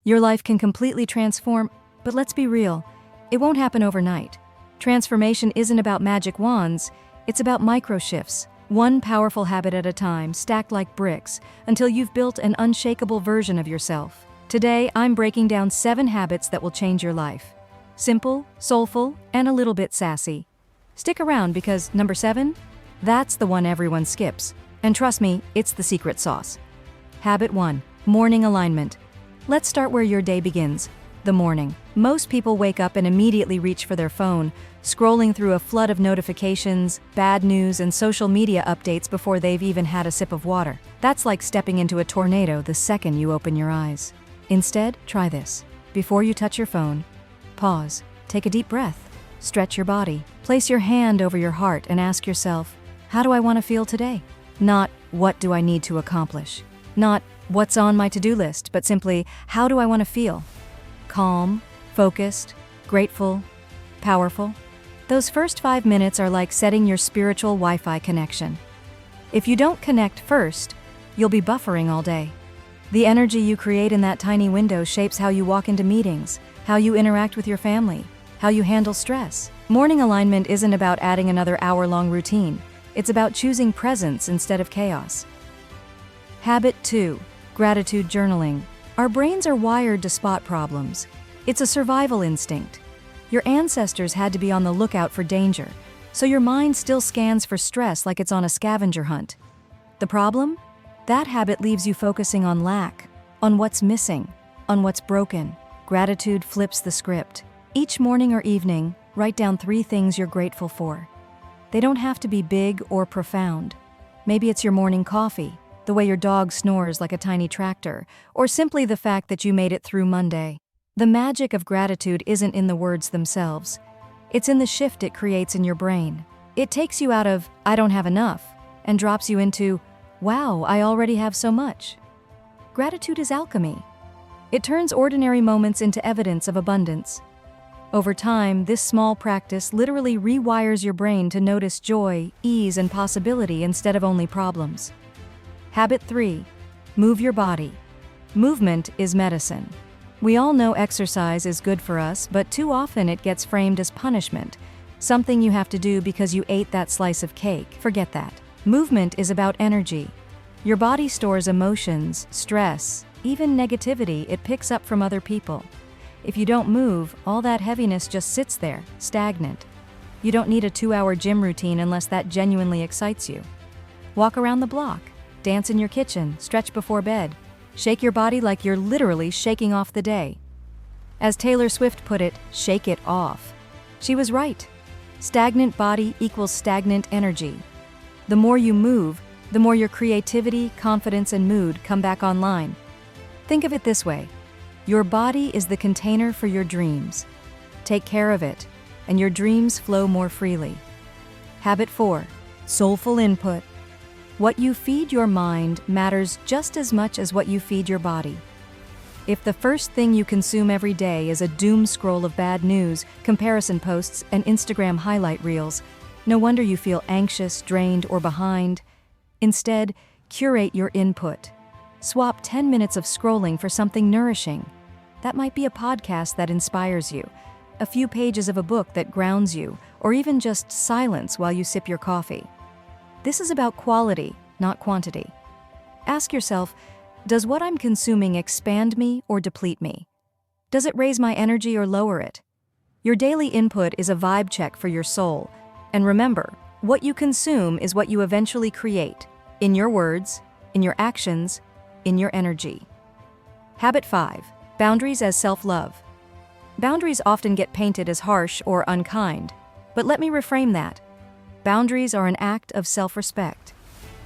Your life can completely transform, but let's be real, it won't happen overnight. Transformation isn't about magic wands, it's about micro shifts, one powerful habit at a time, stacked like bricks, until you've built an unshakable version of yourself. Today, I'm breaking down 7 habits that will change your life. Simple, soulful, and a little bit sassy. Stick around because number 7, that's the one everyone skips. And trust me, it's the secret sauce. Habit 1, morning alignment. Let's start where your day begins, the morning. Most people wake up and immediately reach for their phone, scrolling through a flood of notifications, bad news, and social media updates before they've even had a sip of water. That's like stepping into a tornado the second you open your eyes. Instead, try this. Before you touch your phone, pause, take a deep breath, stretch your body, place your hand over your heart and ask yourself, how do I want to feel today? Not, what do I need to accomplish? Not, what's on my to-do list, but simply, how do I want to feel? Calm, focused, grateful, powerful. Those first 5 minutes are like setting your spiritual Wi-Fi connection. If you don't connect first, you'll be buffering all day. The energy you create in that tiny window shapes how you walk into meetings, how you interact with your family, how you handle stress. Morning alignment isn't about adding another hour-long routine. It's about choosing presence instead of chaos. Habit 2, gratitude journaling. Our brains are wired to spot problems. It's a survival instinct. Your ancestors had to be on the lookout for danger, so your mind still scans for stress like it's on a scavenger hunt. The problem? That habit leaves you focusing on lack, on what's missing, on what's broken. Gratitude flips the script. Each morning or evening, write down 3 things you're grateful for. They don't have to be big or profound. Maybe it's your morning coffee, the way your dog snores like a tiny tractor, or simply the fact that you made it through Monday. The magic of gratitude isn't in the words themselves. It's in the shift it creates in your brain. It takes you out of, I don't have enough, and drops you into, wow, I already have so much. Gratitude is alchemy. It turns ordinary moments into evidence of abundance. Over time, this small practice literally rewires your brain to notice joy, ease, and possibility instead of only problems. Habit 3, move your body. Movement is medicine. We all know exercise is good for us, but too often it gets framed as punishment, something you have to do because you ate that slice of cake. Forget that. Movement is about energy. Your body stores emotions, stress, even negativity it picks up from other people. If you don't move, all that heaviness just sits there, stagnant. You don't need a 2-hour gym routine unless that genuinely excites you. Walk around the block, dance in your kitchen, stretch before bed. Shake your body like you're literally shaking off the day. As Taylor Swift put it, shake it off. She was right. Stagnant body equals stagnant energy. The more you move, the more your creativity, confidence, and mood come back online. Think of it this way. Your body is the container for your dreams. Take care of it, and your dreams flow more freely. Habit 4, soulful input. What you feed your mind matters just as much as what you feed your body. If the first thing you consume every day is a doom scroll of bad news, comparison posts, and Instagram highlight reels, no wonder you feel anxious, drained, or behind. Instead, curate your input. Swap 10 minutes of scrolling for something nourishing. That might be a podcast that inspires you, a few pages of a book that grounds you, or even just silence while you sip your coffee. This is about quality, not quantity. Ask yourself, does what I'm consuming expand me or deplete me? Does it raise my energy or lower it? Your daily input is a vibe check for your soul. And remember, what you consume is what you eventually create, in your words, in your actions, in your energy. Habit 5, boundaries as self-love. Boundaries often get painted as harsh or unkind, but let me reframe that. Boundaries are an act of self-respect.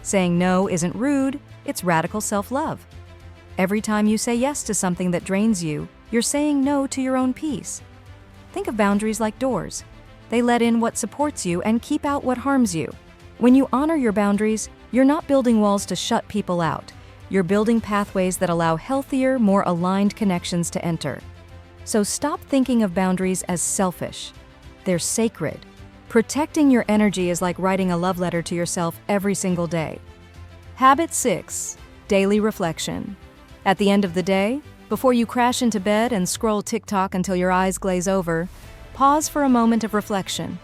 Saying no isn't rude, it's radical self-love. Every time you say yes to something that drains you, you're saying no to your own peace. Think of boundaries like doors. They let in what supports you and keep out what harms you. When you honor your boundaries, you're not building walls to shut people out. You're building pathways that allow healthier, more aligned connections to enter. So stop thinking of boundaries as selfish. They're sacred. Protecting your energy is like writing a love letter to yourself every single day. Habit 6, daily reflection. At the end of the day, Before you crash into bed and scroll TikTok until your eyes glaze over, pause for a moment of reflection.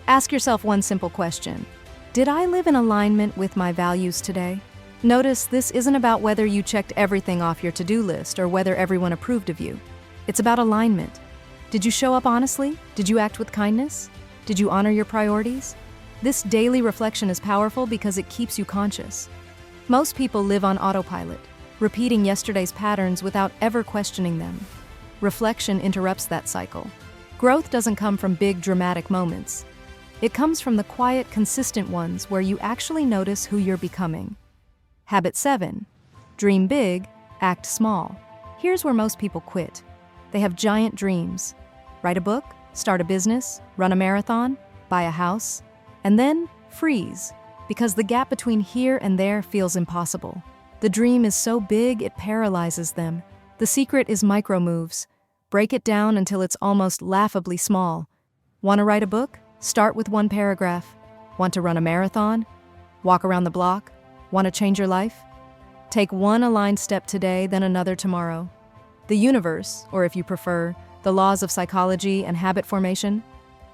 Ask yourself one simple question. Did I live in alignment with my values today? Notice this isn't about whether you checked everything off your to-do list or whether everyone approved of you. It's about alignment. Did you show up honestly? Did you act with kindness? Did you honor your priorities? This daily reflection is powerful because it keeps you conscious. Most people live on autopilot, repeating yesterday's patterns without ever questioning them. Reflection interrupts that cycle. Growth doesn't come from big, dramatic moments. It comes from the quiet, consistent ones where you actually notice who you're becoming. Habit 7. Dream big, act small. Here's where most people quit. They have giant dreams. Write a book, start a business, run a marathon, buy a house, and then freeze, because the gap between here and there feels impossible. The dream is so big it paralyzes them. The secret is micro moves. Break it down until it's almost laughably small. Want to write a book? Start with one paragraph. Want to run a marathon? Walk around the block? Want to change your life? Take one aligned step today, then another tomorrow. The universe, or if you prefer, the laws of psychology and habit formation,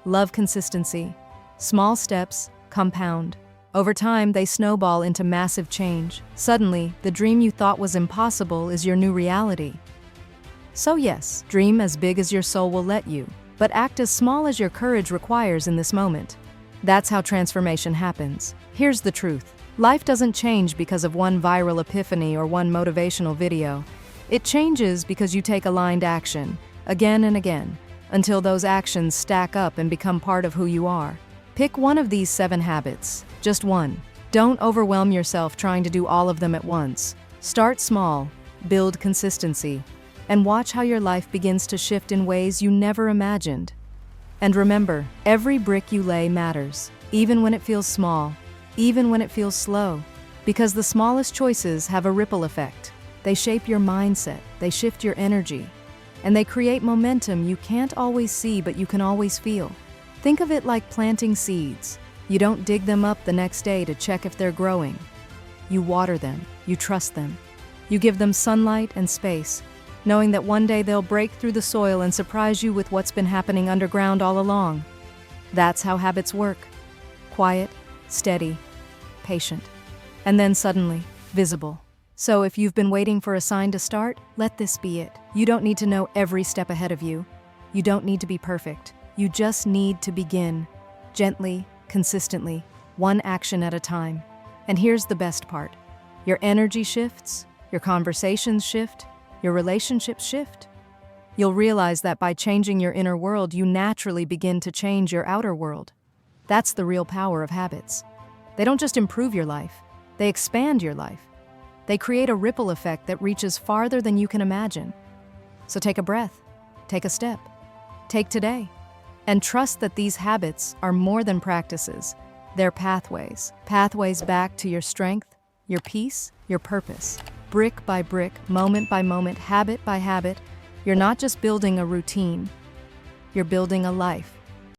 love consistency. Small steps compound. Over time, they snowball into massive change. Suddenly, the dream you thought was impossible is your new reality. So yes, dream as big as your soul will let you, but act as small as your courage requires in this moment. That's how transformation happens. Here's the truth. Life doesn't change because of one viral epiphany or one motivational video. It changes because you take aligned action, again and again, until those actions stack up and become part of who you are. Pick one of these 7 habits, just one. Don't overwhelm yourself trying to do all of them at once. Start small, build consistency, and watch how your life begins to shift in ways you never imagined. And remember, every brick you lay matters, even when it feels small, even when it feels slow, because the smallest choices have a ripple effect. They shape your mindset, they shift your energy, and they create momentum you can't always see but you can always feel. Think of it like planting seeds. You don't dig them up the next day to check if they're growing. You water them, you trust them. You give them sunlight and space, knowing that one day they'll break through the soil and surprise you with what's been happening underground all along. That's how habits work. Quiet, steady, patient, and then suddenly, visible. So if you've been waiting for a sign to start, let this be it. You don't need to know every step ahead of you. You don't need to be perfect. You just need to begin. Gently, consistently, one action at a time. And here's the best part. Your energy shifts, your conversations shift, your relationships shift. You'll realize that by changing your inner world, you naturally begin to change your outer world. That's the real power of habits. They don't just improve your life, they expand your life. They create a ripple effect that reaches farther than you can imagine. So take a breath, take a step, take today, and trust that these habits are more than practices. They're pathways back to your strength, your peace, your purpose. Brick by brick, moment by moment, habit by habit, you're not just building a routine, you're building a life.